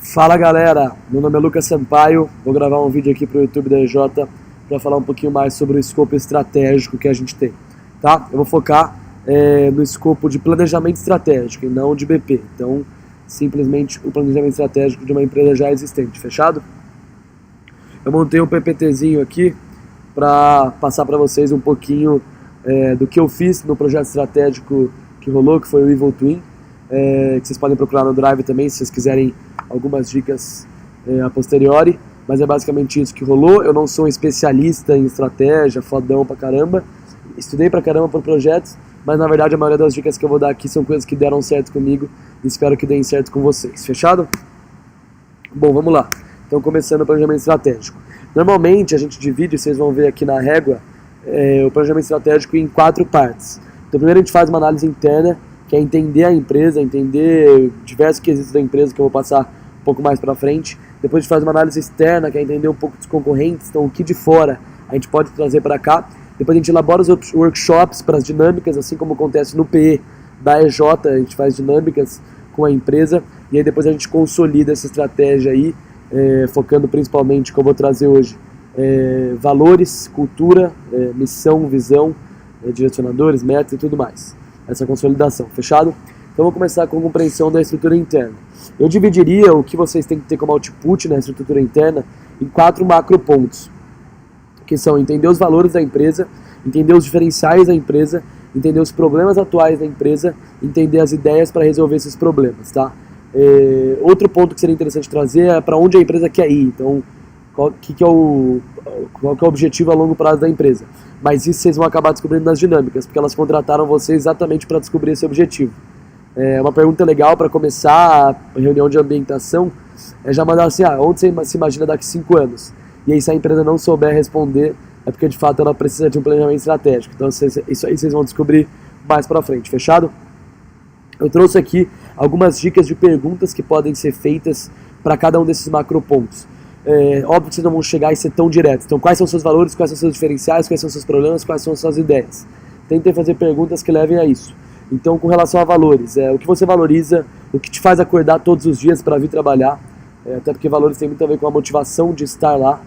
Fala galera, meu nome é Lucas Sampaio, vou gravar um vídeo aqui para o YouTube da EJ para falar um pouquinho mais sobre o escopo estratégico que a gente tem, tá? Eu vou focar no escopo de planejamento estratégico e não de BP, então simplesmente o planejamento estratégico de uma empresa já existente, fechado? Eu montei um PPTzinho aqui para passar para vocês um pouquinho do que eu fiz no projeto estratégico que rolou, que foi o Evil Twin, que vocês podem procurar no Drive também, se vocês quiserem algumas dicas a posteriori, mas é basicamente isso que rolou. Eu não sou um especialista em estratégia, fodão pra caramba, estudei pra caramba por projetos, mas na verdade a maioria das dicas que eu vou dar aqui são coisas que deram certo comigo e espero que deem certo com vocês, fechado? Bom, vamos lá. Então começando o planejamento estratégico. Normalmente a gente divide, vocês vão ver aqui na régua, o planejamento estratégico em 4 partes. Então primeiro a gente faz uma análise interna, que é entender a empresa, entender diversos quesitos da empresa que eu vou passar um pouco mais para frente. Depois a gente faz uma análise externa, que é entender um pouco dos concorrentes, então o que de fora a gente pode trazer para cá. Depois a gente elabora os workshops para as dinâmicas, assim como acontece no PE da EJ, a gente faz dinâmicas com a empresa, e aí depois a gente consolida essa estratégia aí, focando principalmente, que eu vou trazer hoje, valores, cultura, missão, visão, direcionadores, metas e tudo mais. Essa consolidação, fechado? Então vou começar com a compreensão da estrutura interna. Eu dividiria o que vocês têm que ter como output na estrutura interna em 4 macro pontos, que são entender os valores da empresa, entender os diferenciais da empresa, entender os problemas atuais da empresa, entender as ideias para resolver esses problemas, tá? Outro ponto que seria interessante trazer é para onde a empresa quer ir, então qual que é o objetivo a longo prazo da empresa. Mas isso vocês vão acabar descobrindo nas dinâmicas, porque elas contrataram você exatamente para descobrir esse objetivo. Uma pergunta legal para começar a reunião de ambientação é já mandar assim, onde você se imagina daqui 5 anos? E aí se a empresa não souber responder, é porque de fato ela precisa de um planejamento estratégico. Então isso aí vocês vão descobrir mais para frente, fechado? Eu trouxe aqui algumas dicas de perguntas que podem ser feitas para cada um desses macro pontos. Óbvio que vocês não vão chegar e ser tão diretos. Então, quais são os seus valores, quais são os seus diferenciais, quais são os seus problemas, quais são as suas ideias. Tentem fazer perguntas que levem a isso. Então, com relação a valores, o que você valoriza, o que te faz acordar todos os dias para vir trabalhar, até porque valores tem muito a ver com a motivação de estar lá.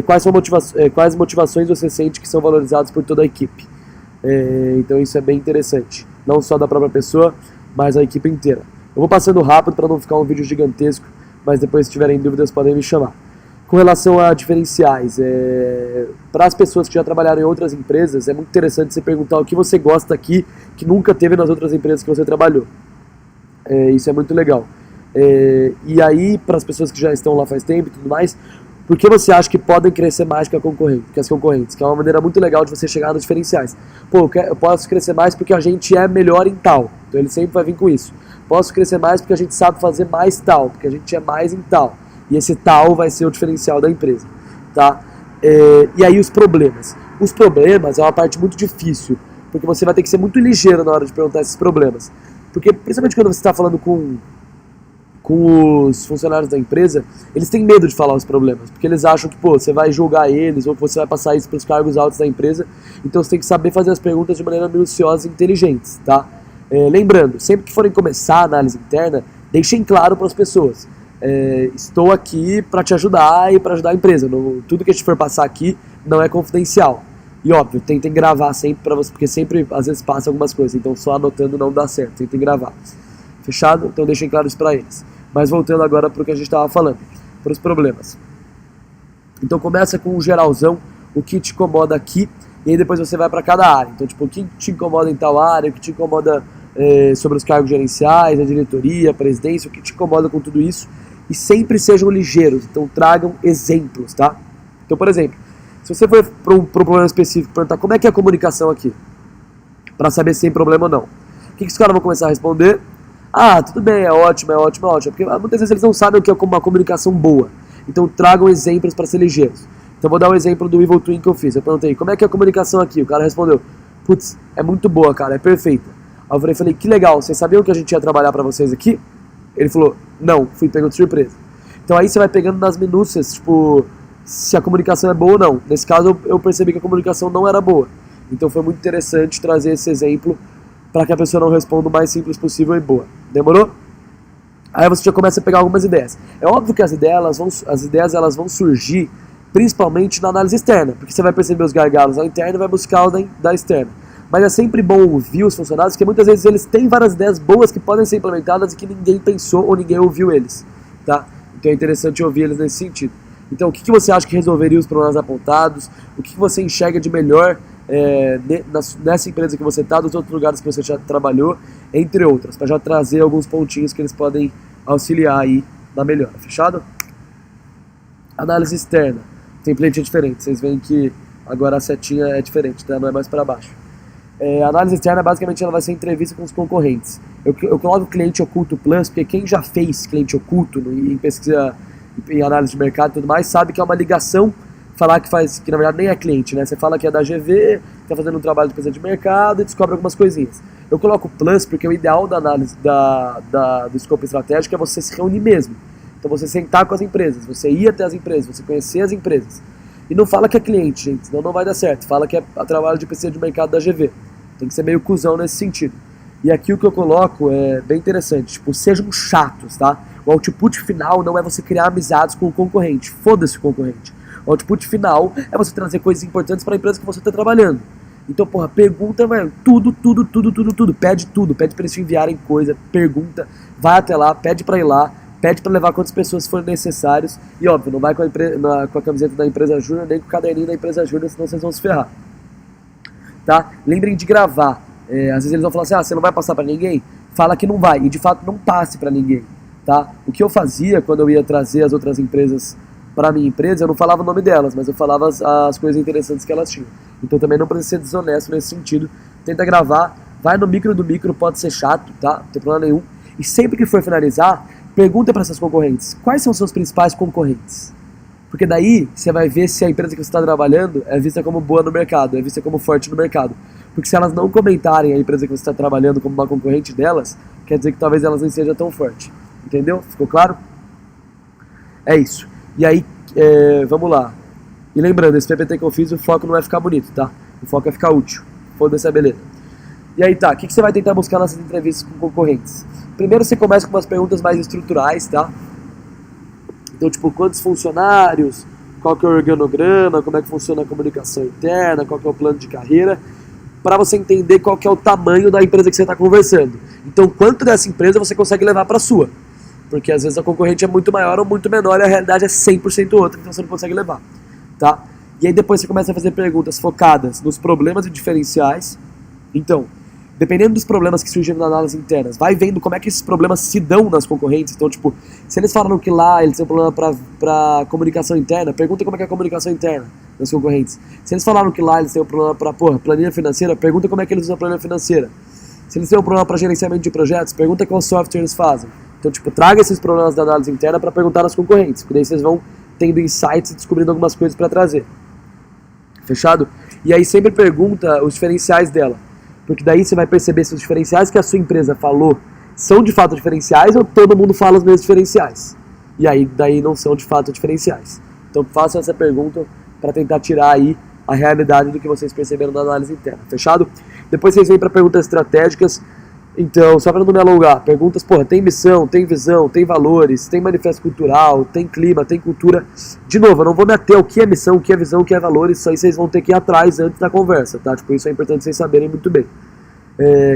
Quais motivações você sente que são valorizadas por toda a equipe. Então, isso é bem interessante. Não só da própria pessoa, mas a equipe inteira. Eu vou passando rápido para não ficar um vídeo gigantesco, mas depois se tiverem dúvidas podem me chamar. Com relação a diferenciais, para as pessoas que já trabalharam em outras empresas, é muito interessante você perguntar o que você gosta aqui que nunca teve nas outras empresas que você trabalhou. Isso é muito legal. E aí, para as pessoas que já estão lá faz tempo e tudo mais, por que você acha que podem crescer mais que as concorrentes? Que é uma maneira muito legal de você chegar nos diferenciais. Pô, eu posso crescer mais porque a gente é melhor em tal. Então ele sempre vai vir com isso. Posso crescer mais porque a gente sabe fazer mais tal, porque a gente é mais em tal. E esse tal vai ser o diferencial da empresa, tá? E aí os problemas. Os problemas é uma parte muito difícil, porque você vai ter que ser muito ligeiro na hora de perguntar esses problemas. Porque, principalmente quando você está falando com os funcionários da empresa, eles têm medo de falar os problemas, porque eles acham que, você vai julgar eles, ou que você vai passar isso para os cargos altos da empresa. Então você tem que saber fazer as perguntas de maneira minuciosa e inteligente, tá? Lembrando, sempre que forem começar a análise interna, deixem claro para as pessoas, estou aqui para te ajudar e para ajudar a empresa. Tudo que a gente for passar aqui não é confidencial. E óbvio, tentem gravar sempre para você, porque sempre às vezes passa algumas coisas, então só anotando não dá certo, tentem gravar. Fechado? Então deixem claro isso para eles. Mas voltando agora para o que a gente estava falando, para os problemas. Então começa com um geralzão, o que te incomoda aqui, e aí depois você vai para cada área. Então, tipo, o que te incomoda em tal área, o que te incomoda sobre os cargos gerenciais, a diretoria, a presidência, o que te incomoda com tudo isso. E sempre sejam ligeiros, então tragam exemplos, tá? Então, por exemplo, se você for para um problema específico, perguntar como é que é a comunicação aqui, para saber se tem problema ou não. O que os caras vão começar a responder? Tudo bem, é ótimo, porque muitas vezes eles não sabem o que é uma comunicação boa. Então tragam exemplos para ser ligeiros. Então vou dar um exemplo do Evil Twin que eu fiz. Eu perguntei, como é que é a comunicação aqui? O cara respondeu, putz, é muito boa, cara, é perfeita. Aí eu falei, que legal, vocês sabiam que a gente ia trabalhar para vocês aqui? Ele falou, não, fui pego de surpresa. Então aí você vai pegando nas minúcias, tipo, se a comunicação é boa ou não. Nesse caso eu percebi que a comunicação não era boa. Então foi muito interessante trazer esse exemplo para que a pessoa não responda o mais simples possível e boa. Demorou? Aí você já começa a pegar algumas ideias. É óbvio que as ideias elas vão surgir principalmente na análise externa, porque você vai perceber os gargalos da interna e vai buscar os da externa. Mas é sempre bom ouvir os funcionários, porque muitas vezes eles têm várias ideias boas que podem ser implementadas e que ninguém pensou ou ninguém ouviu eles, tá? Então é interessante ouvir eles nesse sentido. Então, o que você acha que resolveria os problemas apontados? O que você enxerga de melhor nessa empresa que você está, dos outros lugares que você já trabalhou, entre outras, para já trazer alguns pontinhos que eles podem auxiliar aí na melhora, fechado? Análise externa, template é diferente, vocês veem que agora a setinha é diferente, tá? Não é mais para baixo. A análise externa, basicamente, ela vai ser entrevista com os concorrentes. Eu coloco cliente oculto plus, porque quem já fez cliente oculto em pesquisa, em análise de mercado e tudo mais, sabe que é uma ligação falar que na verdade nem é cliente, né? Você fala que é da GV, está fazendo um trabalho de pesquisa de mercado e descobre algumas coisinhas. Eu coloco plus porque o ideal da análise do escopo estratégico é você se reunir mesmo. Então você sentar com as empresas, você ir até as empresas, você conhecer as empresas. E não fala que é cliente, gente, senão não vai dar certo. Fala que é a trabalho de pesquisa de mercado da GV. Tem que ser meio cuzão nesse sentido. E aqui o que eu coloco é bem interessante, tipo, sejam chatos, tá? O output final não é você criar amizades com o concorrente, foda-se o concorrente. O output final é você trazer coisas importantes para a empresa que você está trabalhando. Então, porra, pergunta, velho, tudo. Pede tudo, pede para eles te enviarem coisa, vai até lá, pede para ir lá, pede para levar quantas pessoas forem necessários. E óbvio, não vai com a camiseta da empresa júnior, nem com o caderninho da empresa júnior, senão vocês vão se ferrar. Tá? Lembrem de gravar. Às vezes eles vão falar assim, você não vai passar para ninguém? Fala que não vai, e de fato não passe para ninguém. Tá? O que eu fazia quando eu ia trazer as outras empresas para a minha empresa, eu não falava o nome delas, mas eu falava as coisas interessantes que elas tinham. Então também não precisa ser desonesto nesse sentido. Tenta gravar, vai no micro do micro, pode ser chato, tá? Não tem problema nenhum. E sempre que for finalizar, pergunta para essas concorrentes, quais são os seus principais concorrentes? Porque daí você vai ver se a empresa que você está trabalhando é vista como boa no mercado, é vista como forte no mercado. Porque se elas não comentarem a empresa que você está trabalhando como uma concorrente delas, quer dizer que talvez elas não sejam tão forte. Entendeu? Ficou claro? É isso. E aí, vamos lá. E lembrando, esse PPT que eu fiz, o foco não é ficar bonito, tá? O foco é ficar útil. Foda-se a beleza. E aí tá, o que você vai tentar buscar nessas entrevistas com concorrentes? Primeiro você começa com umas perguntas mais estruturais, tá? Então, tipo, quantos funcionários, qual que é o organograma, como é que funciona a comunicação interna, qual que é o plano de carreira, para você entender qual que é o tamanho da empresa que você está conversando. Então, quanto dessa empresa você consegue levar para a sua? Porque às vezes a concorrente é muito maior ou muito menor e a realidade é 100% outra, então você não consegue levar, tá? E aí depois você começa a fazer perguntas focadas nos problemas e diferenciais. Então, dependendo dos problemas que surgiram na análise interna, vai vendo como é que esses problemas se dão nas concorrentes. Então, tipo, se eles falaram que lá eles têm um problema para comunicação interna, pergunta como é que é a comunicação interna nas concorrentes. Se eles falaram que lá eles têm um problema para, planilha financeira, pergunta como é que eles usam a planilha financeira. Se eles têm um problema para gerenciamento de projetos, pergunta qual software eles fazem. Então, tipo, traga esses problemas da análise interna para perguntar nas concorrentes, porque daí vocês vão tendo insights e descobrindo algumas coisas para trazer. Fechado? E aí sempre pergunta os diferenciais dela, porque daí você vai perceber se os diferenciais que a sua empresa falou são de fato diferenciais ou todo mundo fala os mesmos diferenciais. E aí daí não são de fato diferenciais. Então façam essa pergunta para tentar tirar aí a realidade do que vocês perceberam na análise interna. Fechado? Depois vocês vêm para perguntas estratégicas. Então, só para não me alongar, perguntas, tem missão, tem visão, tem valores, tem manifesto cultural, tem clima, tem cultura. De novo, eu não vou me ater ao que é missão, o que é visão, o que é valores, isso aí vocês vão ter que ir atrás antes da conversa, tá? Tipo, isso é importante vocês saberem muito bem.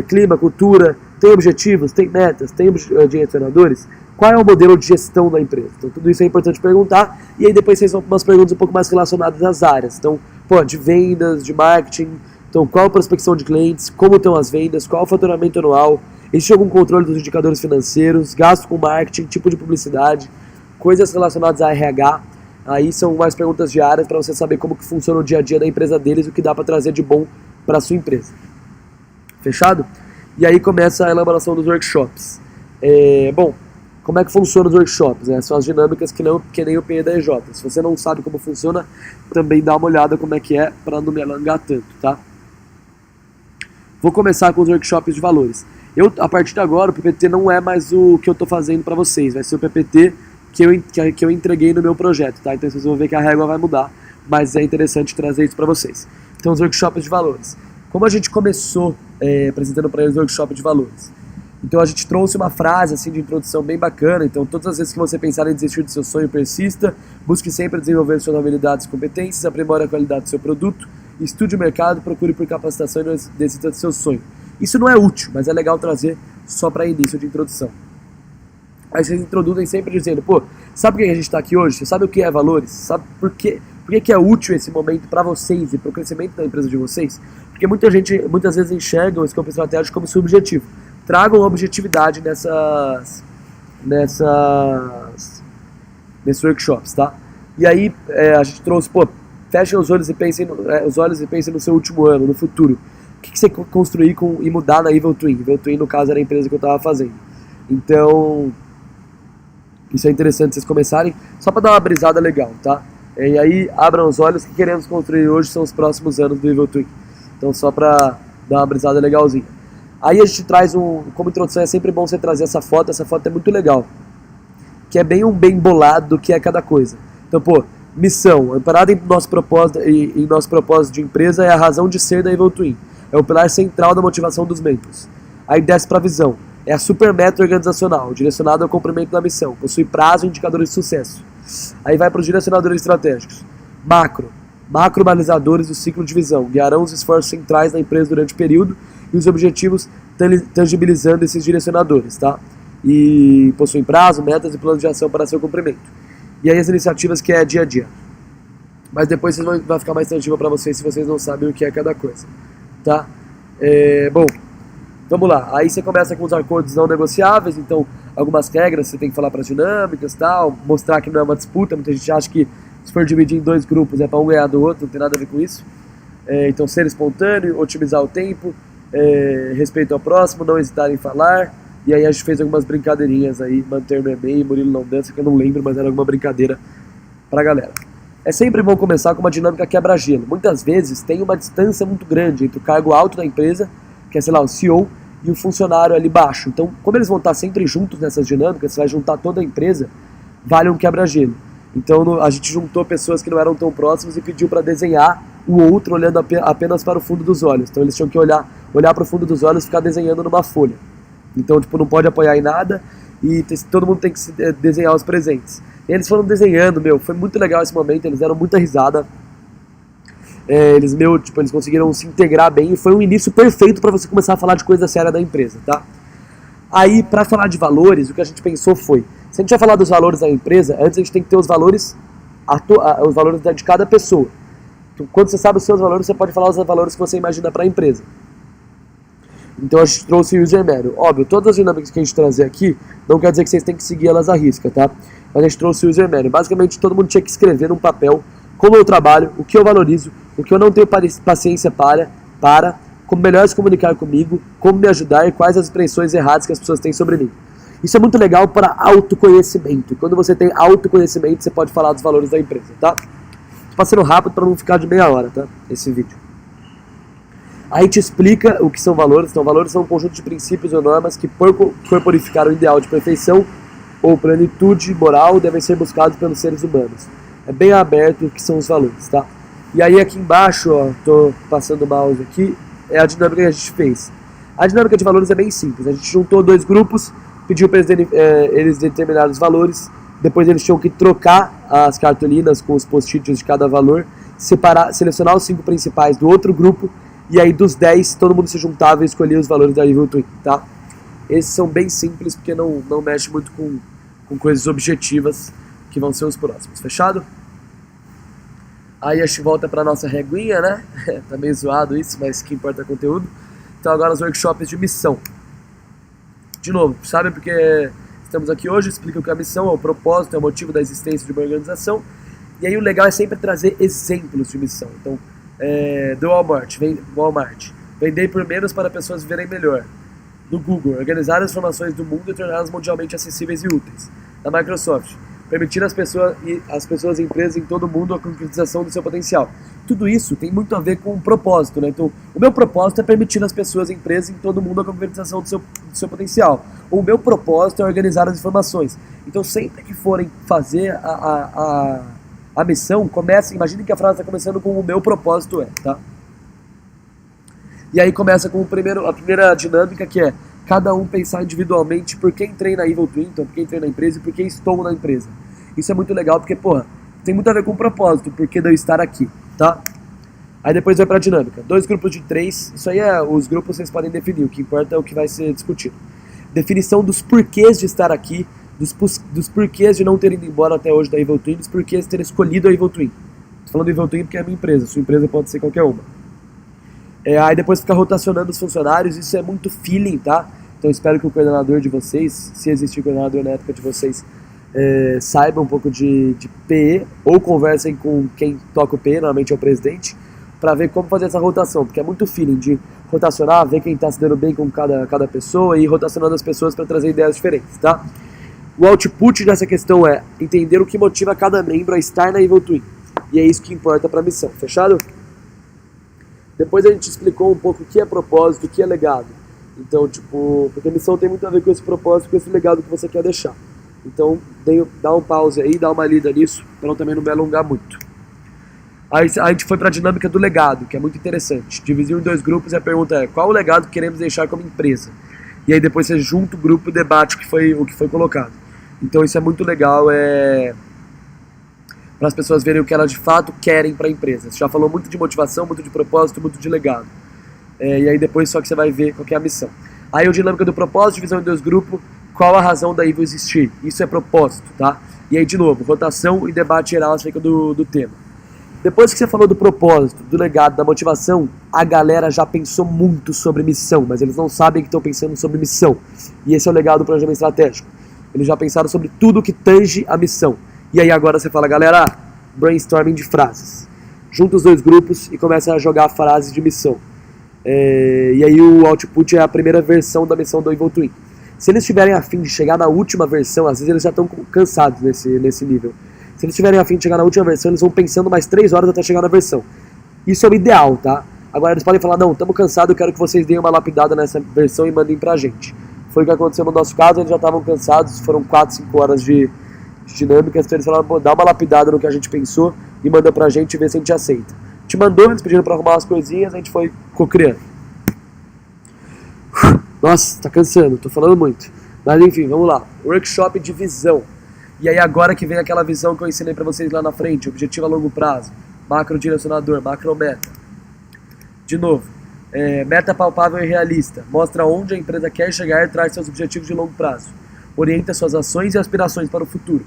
Clima, cultura, tem objetivos, tem metas, tem direcionadores. Qual é o modelo de gestão da empresa? Então, tudo isso é importante perguntar. E aí depois vocês vão para umas perguntas um pouco mais relacionadas às áreas. Então, de vendas, de marketing. Então, qual a prospecção de clientes, como estão as vendas, qual o faturamento anual, existe algum controle dos indicadores financeiros, gasto com marketing, tipo de publicidade, coisas relacionadas a RH. Aí são mais perguntas diárias para você saber como que funciona o dia a dia da empresa deles e o que dá para trazer de bom para a sua empresa. Fechado? E aí começa a elaboração dos workshops. Como é que funciona os workshops? São as dinâmicas que nem o PEDJ. Se você não sabe como funciona, também dá uma olhada como é que é para não me alongar tanto, tá? Vou começar com os workshops de valores. A partir de agora, o PPT não é mais o que eu estou fazendo para vocês. Vai ser o PPT que eu entreguei no meu projeto, tá? Então vocês vão ver que a régua vai mudar, mas é interessante trazer isso para vocês. Então, os workshops de valores. Como a gente começou apresentando para eles o workshop de valores? Então a gente trouxe uma frase assim de introdução bem bacana. Então todas as vezes que você pensar em desistir do seu sonho, persista, busque sempre desenvolver suas habilidades e competências, aprimore a qualidade do seu produto, estude o mercado, procure por capacitação e desista do seu sonho. Isso não é útil, mas é legal trazer só para início de introdução. Aí vocês introduzem sempre dizendo, pô, sabe por que a gente está aqui hoje? Você sabe o que é valores? Sabe por que é útil esse momento para vocês e para o crescimento da empresa de vocês? Porque muita gente, muitas vezes enxerga o escopo estratégico como subjetivo. Tragam objetividade nesses workshops, tá? E aí a gente trouxe, pô, fechem os olhos e pensem no seu último ano, no futuro. O que você construir e mudar na Evil Twin? Evil Twin, no caso, era a empresa que eu estava fazendo. Então, isso é interessante vocês começarem, só para dar uma brisada legal, tá? E aí, abram os olhos, o que queremos construir hoje são os próximos anos do Evil Twin. Então, só para dar uma brisada legalzinha. Aí a gente traz como introdução é sempre bom você trazer essa foto é muito legal. Que é bem bolado do que é cada coisa. Então, pô, missão, a parada em nosso propósito de empresa é a razão de ser da Evil Twin. É o pilar central da motivação dos membros. Aí desce para a visão. É a super meta organizacional, direcionada ao cumprimento da missão. Possui prazo e indicadores de sucesso. Aí vai para os direcionadores estratégicos. Macro balizadores do ciclo de visão. Guiarão os esforços centrais da empresa durante o período e os objetivos tangibilizando esses direcionadores, tá? E possuem prazo, metas e planos de ação para seu cumprimento. E aí as iniciativas que é dia a dia. Mas depois vai ficar mais tangível para vocês se vocês não sabem o que é cada coisa, tá? Bom, vamos lá. Aí você começa com os acordos não negociáveis, então algumas regras você tem que falar para as dinâmicas, tal, mostrar que não é uma disputa. Muita gente acha que se for dividir em dois grupos é para um ganhar do outro, não tem nada a ver com isso. Então ser espontâneo, otimizar o tempo, respeito ao próximo, não hesitar em falar. E aí a gente fez algumas brincadeirinhas aí, manter no e-mail, Murilo não dança, que eu não lembro, mas era alguma brincadeira pra galera. É sempre bom começar com uma dinâmica quebra-gelo. Muitas vezes tem uma distância muito grande entre o cargo alto da empresa, que é, sei lá, o CEO, e o funcionário ali baixo. Então, como eles vão estar sempre juntos nessas dinâmicas, você vai juntar toda a empresa, vale um quebra-gelo. Então a gente juntou pessoas que não eram tão próximas e pediu para desenhar o outro olhando apenas para o fundo dos olhos. Então eles tinham que olhar para o fundo dos olhos e ficar desenhando numa folha. Então, tipo, não pode apoiar em nada e todo mundo tem que desenhar os presentes. E eles foram desenhando, foi muito legal esse momento, eles deram muita risada. Eles conseguiram se integrar bem e foi um início perfeito para você começar a falar de coisa séria da empresa, tá? Aí, para falar de valores, o que a gente pensou foi, se a gente vai falar dos valores da empresa, antes a gente tem que ter os valores de cada pessoa. Então, quando você sabe os seus valores, você pode falar os valores que você imagina para a empresa. Então a gente trouxe o user manual. Óbvio, todas as dinâmicas que a gente trazer aqui, não quer dizer que vocês têm que seguir elas à risca, tá? Mas a gente trouxe o user manual. Basicamente, todo mundo tinha que escrever num papel como eu trabalho, o que eu valorizo, o que eu não tenho paciência para, como melhor se comunicar comigo, como me ajudar e quais as expressões erradas que as pessoas têm sobre mim. Isso é muito legal para autoconhecimento. Quando você tem autoconhecimento, você pode falar dos valores da empresa, tá? Tô passando rápido para não ficar de meia hora, tá? Esse vídeo. Aí te explica o que são valores. Então, valores são um conjunto de princípios ou normas que, por corporificar o ideal de perfeição ou plenitude moral, devem ser buscados pelos seres humanos. É bem aberto o que são os valores, tá? E aí aqui embaixo, ó, tô passando o mouse aqui, é a dinâmica que a gente fez. A dinâmica de valores é bem simples. A gente juntou dois grupos, pediu para eles determinarem os valores, depois eles tinham que trocar as cartolinas com os post-its de cada valor, selecionar os 5 principais do outro grupo. E aí dos 10, todo mundo se juntava e escolhia os valores da Evil Twin, tá? Esses são bem simples, porque não mexe muito com coisas objetivas, que vão ser os próximos, fechado? Aí a gente volta pra nossa reguinha, né? Tá meio zoado isso, mas que importa é o conteúdo. Então agora os workshops de missão. De novo, sabe porque estamos aqui hoje, explica o que é a missão, é o propósito, é o motivo da existência de uma organização. E aí o legal é sempre trazer exemplos de missão. Então, do Walmart, vender por menos para pessoas viverem melhor. Do Google, organizar as informações do mundo e torná-las mundialmente acessíveis e úteis. Da Microsoft, permitir às pessoas e empresas em todo o mundo a concretização do seu potencial. Tudo isso tem muito a ver com o propósito, né? Então, o meu propósito é permitir às pessoas e empresas em todo o mundo a concretização do seu potencial. O meu propósito é organizar as informações. Então, sempre que forem fazer a missão, imagine que a frase está começando com o meu propósito tá? E aí começa com a primeira dinâmica, que é cada um pensar individualmente por que entrei na Evil Twin, então por que entrei na empresa e por que estou na empresa. Isso é muito legal porque, porra, tem muito a ver com o propósito, por que de eu estar aqui, tá? Aí depois vai pra dinâmica. 2 grupos de 3, isso aí os grupos vocês podem definir, o que importa é o que vai ser discutido. Definição dos porquês de estar aqui, dos porquês de não ter ido embora até hoje da Evil Twin, dos porquês de ter escolhido a Evil Twin. Tô falando Evil Twin porque é a minha empresa, sua empresa pode ser qualquer uma. Aí depois fica rotacionando os funcionários, isso é muito feeling, tá? Então espero que o coordenador de vocês, se existir coordenador na época de vocês, saiba um pouco de PE, ou conversem com quem toca o PE, normalmente é o presidente, para ver como fazer essa rotação, porque é muito feeling de rotacionar, ver quem está se dando bem com cada pessoa e ir rotacionando as pessoas para trazer ideias diferentes, tá? O output dessa questão é entender o que motiva cada membro a estar na Evil Twin, e é isso que importa para a missão, fechado? Depois a gente explicou um pouco o que é propósito, o que é legado. Então, tipo, porque a missão tem muito a ver com esse propósito, com esse legado que você quer deixar. Então, dá um pause aí, dá uma lida nisso, para eu também não me alongar muito. Aí a gente foi para a dinâmica do legado, que é muito interessante. Dividiu em 2 grupos e a pergunta é: qual o legado que queremos deixar como empresa? E aí depois você junta o grupo e debate o que foi colocado. Então isso é muito legal, para as pessoas verem o que elas de fato querem para a empresa. Você já falou muito de motivação, muito de propósito, muito de legado. E aí depois só que você vai ver qual que é a missão. Aí a dinâmica do propósito, divisão em 2 grupos, qual a razão da Evil existir? Isso é propósito, tá? E aí de novo, rotação e debate geral acerca do tema. Depois que você falou do propósito, do legado, da motivação, a galera já pensou muito sobre missão, mas eles não sabem que estão pensando sobre missão. E esse é o legado do planejamento estratégico. Eles já pensaram sobre tudo que tange a missão. E aí agora você fala, galera, brainstorming de frases. Junta os 2 grupos e começa a jogar frases de missão. E aí o output é a primeira versão da missão do Evil Twin. Se eles tiverem a fim de chegar na última versão, às vezes eles já estão cansados nesse nível. Se eles tiverem a fim de chegar na última versão, eles vão pensando mais 3 horas até chegar na versão. Isso é o ideal, tá? Agora eles podem falar, não, estamos cansados, eu quero que vocês deem uma lapidada nessa versão e mandem pra gente. Foi o que aconteceu no nosso caso, eles já estavam cansados, foram 4, 5 horas de dinâmicas, então eles falaram, dá uma lapidada no que a gente pensou e manda pra gente e vê se a gente aceita. Te mandou, eles pediram pra arrumar as coisinhas, a gente foi cocriando. Nossa, tá cansando, tô falando muito. Mas enfim, vamos lá. Workshop de visão. E aí agora que vem aquela visão que eu ensinei pra vocês lá na frente, objetivo a longo prazo, macro direcionador, macro meta. De novo, meta palpável e realista, mostra onde a empresa quer chegar e traz seus objetivos de longo prazo. Orienta suas ações e aspirações para o futuro.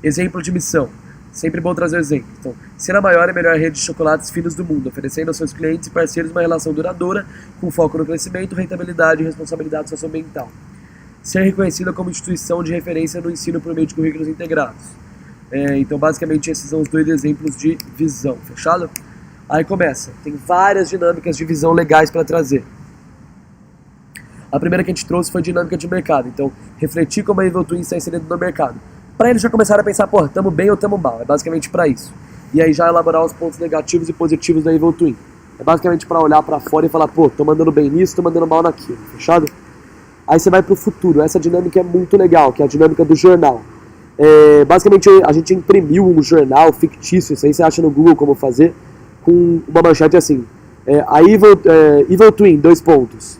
Exemplo de missão. Sempre bom trazer exemplo. Então, ser a maior e melhor rede de chocolates finos do mundo, oferecendo aos seus clientes e parceiros uma relação duradoura, com foco no crescimento, rentabilidade e responsabilidade socioambiental. Ser reconhecida como instituição de referência no ensino por meio de currículos integrados. Então, basicamente, esses são os 2 exemplos de visão. Fechado? Aí começa. Tem várias dinâmicas de visão legais para trazer. A primeira que a gente trouxe foi dinâmica de mercado. Então, refletir como a Evil Twin está inserida no mercado. Para eles já começaram a pensar, pô, estamos bem ou estamos mal. É basicamente para isso. E aí já elaborar os pontos negativos e positivos da Evil Twin. É basicamente para olhar para fora e falar, pô, tô mandando bem nisso, tô mandando mal naquilo. Fechado? Aí você vai pro futuro. Essa dinâmica é muito legal, que é a dinâmica do jornal. Basicamente a gente imprimiu um jornal fictício, isso aí você acha no Google como fazer, com uma manchete assim, a Evil Twin, 2 pontos,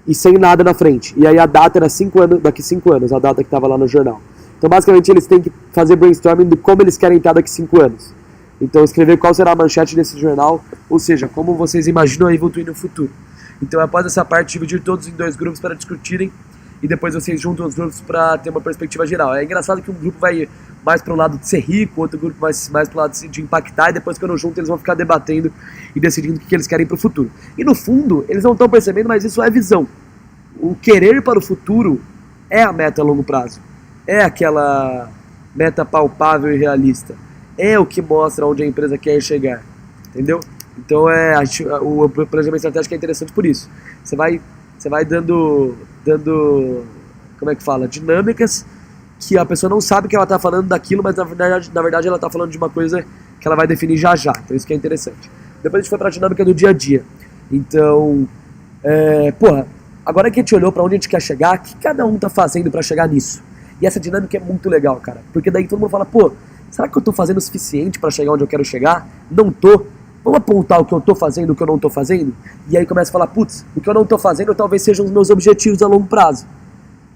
e sem nada na frente. E aí a data era 5 anos, daqui 5 anos, a data que estava lá no jornal. Então basicamente eles têm que fazer brainstorming de como eles querem estar daqui 5 anos. Então escrever qual será a manchete desse jornal, ou seja, como vocês imaginam a Evil Twin no futuro. Então após essa parte, dividir todos em 2 grupos para discutirem, e depois vocês juntam os grupos para ter uma perspectiva geral. É engraçado que um grupo vai mais para o lado de ser rico, outro grupo mais para o lado de impactar, e depois quando juntam eles vão ficar debatendo e decidindo o que eles querem para o futuro. E no fundo, eles não estão percebendo, mas isso é visão. O querer para o futuro é a meta a longo prazo. É aquela meta palpável e realista. É o que mostra onde a empresa quer chegar. Entendeu? Então o planejamento estratégico é interessante por isso. Você vai dando, como é que fala, dinâmicas que a pessoa não sabe que ela está falando daquilo, mas na verdade ela está falando de uma coisa que ela vai definir já já. Então isso que é interessante. Depois a gente foi para a dinâmica do dia a dia. Então, agora que a gente olhou para onde a gente quer chegar, o que cada um está fazendo para chegar nisso? E essa dinâmica é muito legal, cara. Porque daí todo mundo fala, pô, será que eu estou fazendo o suficiente para chegar onde eu quero chegar? Não tô. Vamos apontar o que eu estou fazendo, o que eu não estou fazendo? E aí começa a falar, putz, o que eu não estou fazendo talvez sejam os meus objetivos a longo prazo.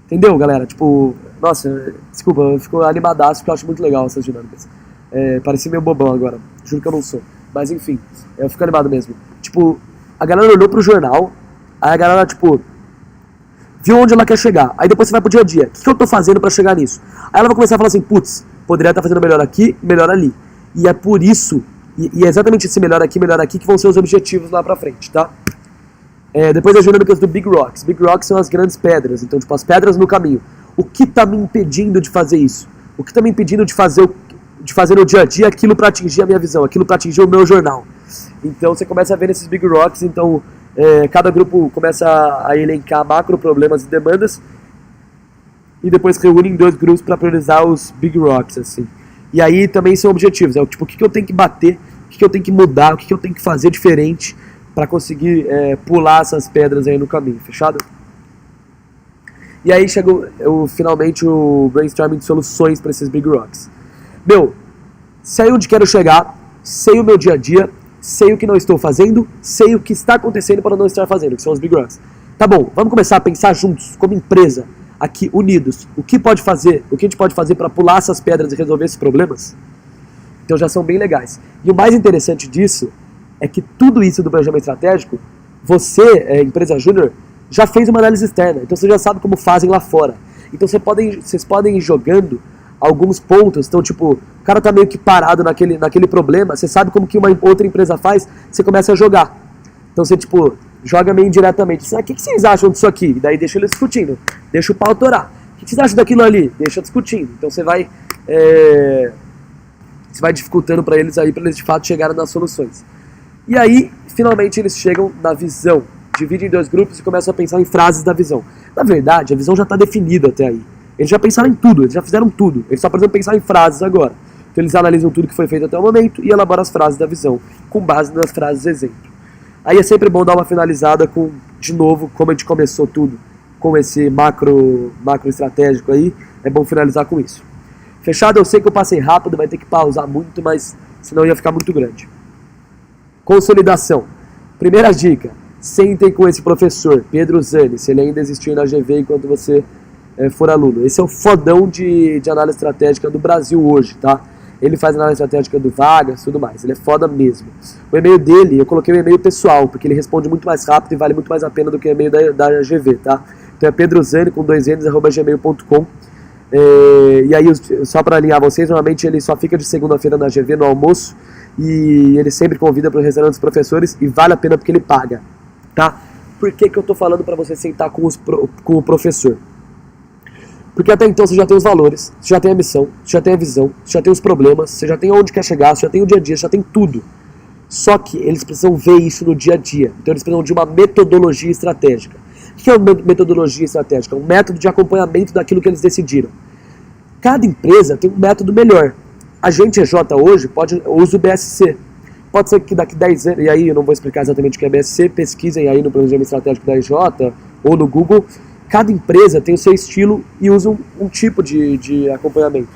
Entendeu, galera? Tipo, nossa, desculpa, eu fico animadaço porque eu acho muito legal essas dinâmicas. Pareci meio bobão agora, juro que eu não sou. Mas enfim, eu fico animado mesmo. Tipo, a galera olhou pro jornal, aí a galera, tipo, viu onde ela quer chegar. Aí depois você vai pro dia a dia. O que eu tô fazendo pra chegar nisso? Aí ela vai começar a falar assim, putz, poderia estar fazendo melhor aqui, melhor ali. E é por isso, e é exatamente esse melhor aqui que vão ser os objetivos lá pra frente, tá? Depois as dinâmicas do Big Rocks. Big Rocks são as grandes pedras, então tipo, as pedras no caminho. O que tá me impedindo de fazer isso? O que tá me impedindo de fazer no dia a dia aquilo pra atingir a minha visão, aquilo pra atingir o meu jornal? Então você começa a ver nesses Big Rocks, então cada grupo começa a elencar macro problemas e demandas e depois reúne em 2 grupos para priorizar os Big Rocks, assim. E aí também são objetivos, tipo, o que eu tenho que bater, o que eu tenho que mudar, o que eu tenho que fazer diferente para conseguir pular essas pedras aí no caminho, fechado? E aí chegou finalmente o brainstorming de soluções para esses Big Rocks. Meu, sei onde quero chegar, sei o meu dia a dia, sei o que não estou fazendo, sei o que está acontecendo para não estar fazendo, que são os Big Rocks. Tá bom, vamos começar a pensar juntos, como empresa, aqui unidos, o que a gente pode fazer para pular essas pedras e resolver esses problemas? Então já são bem legais. E o mais interessante disso é que tudo isso do planejamento estratégico, você, empresa júnior, já fez uma análise externa, então você já sabe como fazem lá fora. Então vocês podem ir jogando alguns pontos, então tipo, o cara tá meio que parado naquele problema, você sabe como que uma outra empresa faz, você começa a jogar. Então você tipo, joga meio indiretamente, o que vocês acham disso aqui? E daí deixa eles discutindo, deixa o pau torar. O que vocês acham daquilo ali? Deixa discutindo. Então você vai dificultando para eles de fato chegarem nas soluções. E aí, finalmente eles chegam na visão. Dividem em 2 grupos e começam a pensar em frases da visão. Na verdade, a visão já está definida até aí. Eles já pensaram em tudo, eles já fizeram tudo. Eles só precisam pensar em frases agora. Então eles analisam tudo que foi feito até o momento e elaboram as frases da visão, com base nas frases exemplo. Aí é sempre bom dar uma finalizada com, de novo, como a gente começou tudo, com esse macro estratégico aí, é bom finalizar com isso. Fechado? Eu sei que eu passei rápido, vai ter que pausar muito, mas senão ia ficar muito grande. Consolidação. Primeira dica, sentem com esse professor, Pedro Zani, se ele ainda existir na GV enquanto você for aluno. Esse é o fodão de análise estratégica do Brasil hoje, tá? Ele faz análise estratégica do Vargas e tudo mais, ele é foda mesmo. O e-mail dele, eu coloquei o e-mail pessoal, porque ele responde muito mais rápido e vale muito mais a pena do que o e-mail da GV, tá? Então é pedrozani, com 2 N's, @gmail.com. E aí, só para alinhar vocês, normalmente ele só fica de segunda-feira na GV, no almoço, e ele sempre convida para o restaurante dos professores, e vale a pena porque ele paga, tá? Por que eu tô falando para você sentar com o professor? Porque até então você já tem os valores, você já tem a missão, você já tem a visão, você já tem os problemas, você já tem onde quer chegar, você já tem o dia a dia, você já tem tudo. Só que eles precisam ver isso no dia a dia. Então eles precisam de uma metodologia estratégica. O que é uma metodologia estratégica? Um método de acompanhamento daquilo que eles decidiram. Cada empresa tem um método melhor. A gente, EJ, hoje, usa o BSC. Pode ser que daqui 10 anos, e aí eu não vou explicar exatamente o que é BSC, pesquisem aí no planejamento estratégico da EJ ou no Google. Cada empresa tem o seu estilo e usa um tipo de acompanhamento.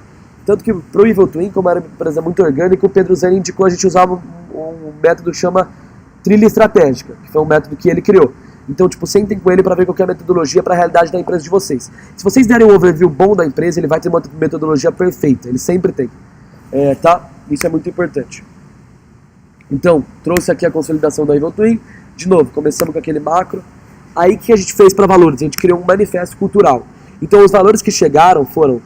Tanto que pro Evil Twin, como era uma empresa muito orgânica, o Pedro Zani indicou a gente usava um método que chama trilha estratégica, que foi um método que ele criou. Então, tipo, sentem com ele para ver qual é a metodologia para a realidade da empresa de vocês. Se vocês derem um overview bom da empresa, ele vai ter uma metodologia perfeita, ele sempre tem. Tá? Isso é muito importante. Então, trouxe aqui a consolidação da Evil Twin. De novo, começamos com aquele macro. Aí o que a gente fez para valores? A gente criou um manifesto cultural. Então os valores que chegaram foram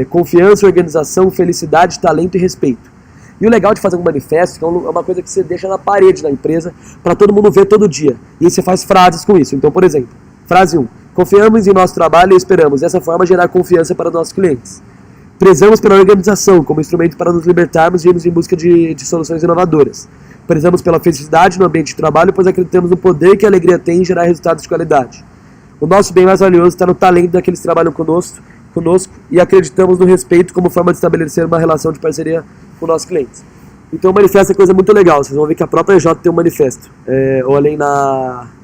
confiança, organização, felicidade, talento e respeito. E o legal de fazer um manifesto é uma coisa que você deixa na parede da empresa para todo mundo ver todo dia. E aí você faz frases com isso. Então, por exemplo, frase 1. Confiamos em nosso trabalho e esperamos dessa forma gerar confiança para nossos clientes. Prezamos pela organização como instrumento para nos libertarmos e irmos em busca de soluções inovadoras. Prezamos pela felicidade no ambiente de trabalho, pois acreditamos no poder que a alegria tem em gerar resultados de qualidade. O nosso bem mais valioso está no talento daqueles que trabalham conosco e acreditamos no respeito como forma de estabelecer uma relação de parceria com nossos clientes. Então o manifesto é coisa muito legal, vocês vão ver que a própria EJ tem um manifesto. Ou além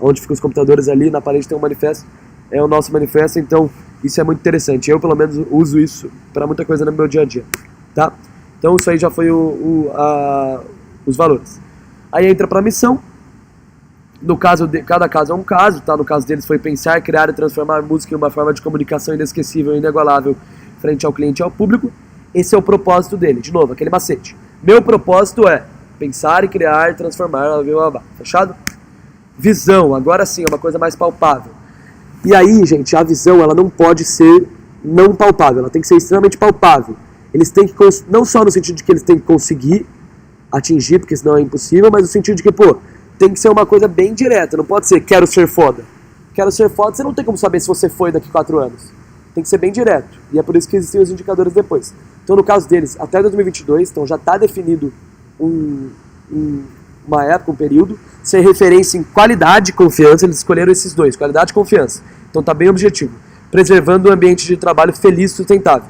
onde ficam os computadores ali, na parede tem um manifesto, é o nosso manifesto, então isso é muito interessante. Eu pelo menos uso isso para muita coisa no meu dia a dia. Tá? Então isso aí já foi os valores. Aí entra para a missão. No caso de cada caso é um caso, tá? No caso deles foi pensar, criar e transformar a música em uma forma de comunicação inesquecível e inigualável frente ao cliente e ao público. Esse é o propósito dele. De novo, aquele macete. Meu propósito é pensar e criar e transformar, blá, blá, blá. Fechado? Visão, agora sim, é uma coisa mais palpável. E aí, gente, a visão, ela não pode ser não palpável, ela tem que ser extremamente palpável. Eles têm que, não só no sentido de que eles têm que conseguir atingir, porque senão é impossível, mas no sentido de que, pô, tem que ser uma coisa bem direta, não pode ser quero ser foda. Quero ser foda, você não tem como saber se você foi daqui 4 anos. Tem que ser bem direto, e é por isso que existem os indicadores depois. Então, no caso deles, até 2022, então já está definido uma época, um período, ser referência em qualidade e confiança, eles escolheram esses dois, qualidade e confiança. Então está bem objetivo. Preservando um ambiente de trabalho feliz e sustentável,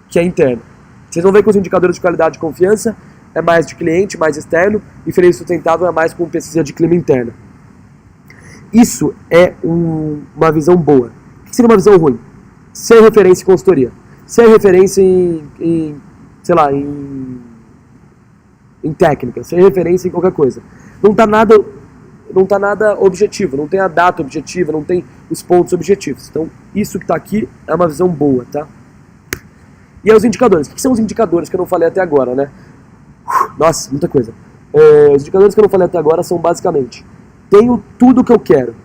que é interno. Vocês vão ver que os indicadores de qualidade e confiança é mais de cliente, mais externo, e feliz e sustentável é mais com pesquisa de clima interna. Isso é uma visão boa. O que seria uma visão ruim? Ser referência em consultoria. Ser referência em técnica. Ser referência em qualquer coisa. Não está nada objetivo, não tem a data objetiva, não tem os pontos objetivos. Então, isso que está aqui é uma visão boa, tá? E aí os indicadores. O que são os indicadores que eu não falei até agora, né? Nossa, muita coisa. Os indicadores que eu não falei até agora são basicamente: tenho tudo o que eu quero,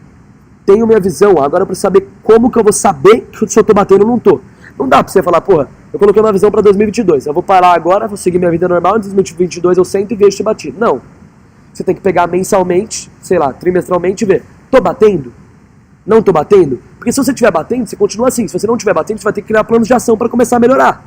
tenho minha visão, agora eu preciso saber como que eu vou saber se eu tô batendo ou não tô. Não dá pra você falar, porra, eu coloquei uma visão pra 2022, eu vou parar agora, vou seguir minha vida normal, em 2022 eu sento e vejo se bati. Não. Você tem que pegar mensalmente, sei lá, trimestralmente e ver, tô batendo? Não tô batendo? Porque se você estiver batendo, você continua assim. Se você não estiver batendo, você vai ter que criar planos de ação para começar a melhorar.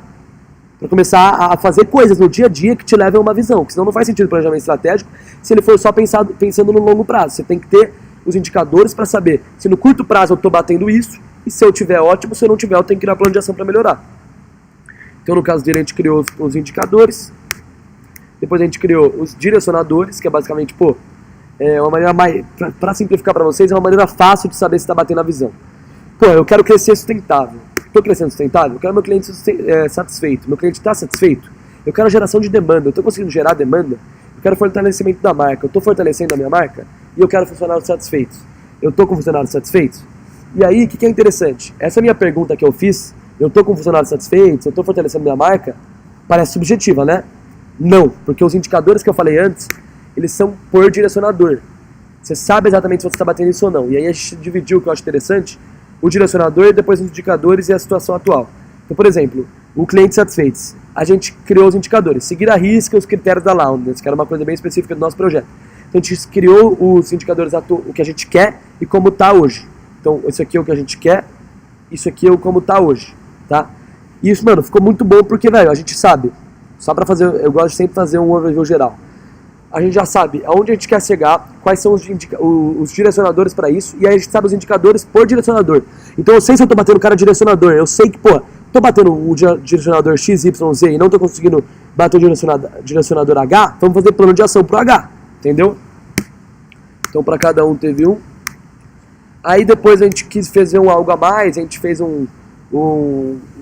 Para começar a fazer coisas no dia a dia que te levem a uma visão. Porque senão não faz sentido o planejamento estratégico se ele for só pensando no longo prazo. Você tem que ter os indicadores para saber se no curto prazo eu estou batendo isso, e se eu tiver ótimo, se eu não tiver eu tenho que criar plano de ação para melhorar. Então no caso dele a gente criou os indicadores, depois a gente criou os direcionadores, que é basicamente, uma maneira mais, para simplificar para vocês, é uma maneira fácil de saber se está batendo a visão. Eu quero crescer sustentável. Estou crescendo sustentável? Eu quero meu cliente satisfeito. Meu cliente está satisfeito? Eu quero geração de demanda. Eu estou conseguindo gerar demanda? Eu quero fortalecimento da marca. Eu estou fortalecendo a minha marca? E eu quero funcionários satisfeitos. Eu estou com funcionários satisfeitos? E aí, o que é interessante? Essa minha pergunta que eu fiz, eu estou com funcionários satisfeitos? Eu estou fortalecendo minha marca? Parece subjetiva, né? Não, porque os indicadores que eu falei antes, eles são por direcionador. Você sabe exatamente se você está batendo isso ou não. E aí a gente dividiu, o que eu acho interessante, o direcionador e depois os indicadores e a situação atual. Então, por exemplo, o cliente satisfeito. A gente criou os indicadores. Seguir à risca os critérios da Loudness, que era uma coisa bem específica do nosso projeto. Então, a gente criou os indicadores, o que a gente quer e como está hoje. Então, isso aqui é o que a gente quer, isso aqui é o como está hoje, tá? E isso, mano, ficou muito bom porque, velho, a gente sabe. Só pra fazer, eu gosto de sempre fazer um overview geral. A gente já sabe aonde a gente quer chegar, quais são os direcionadores para isso, e aí a gente sabe os indicadores por direcionador. Então eu sei se eu tô batendo o cara direcionador, eu sei que, tô batendo o direcionador X, Y, Z e não tô conseguindo bater o direcionador H, vamos fazer plano de ação pro H, entendeu? Então para cada um teve um. Aí depois a gente quis fazer algo a mais, a gente fez um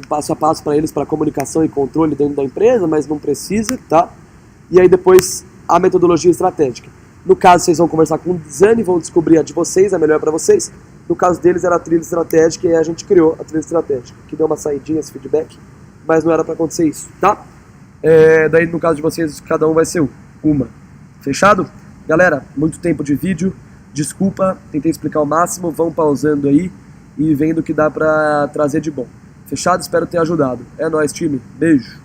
passo a passo para eles, para comunicação e controle dentro da empresa, mas não precisa, tá? E aí depois a metodologia estratégica. No caso, vocês vão conversar com o design, vão descobrir a de vocês, a melhor para vocês. No caso deles era a trilha estratégica e a gente criou a trilha estratégica, que deu uma saidinha, esse feedback, mas não era para acontecer isso, tá? Daí no caso de vocês, cada um vai ser uma. Fechado? Galera, muito tempo de vídeo, desculpa, tentei explicar o máximo, vão pausando aí e vendo o que dá para trazer de bom. Fechado? Espero ter ajudado. É nóis, time. Beijo.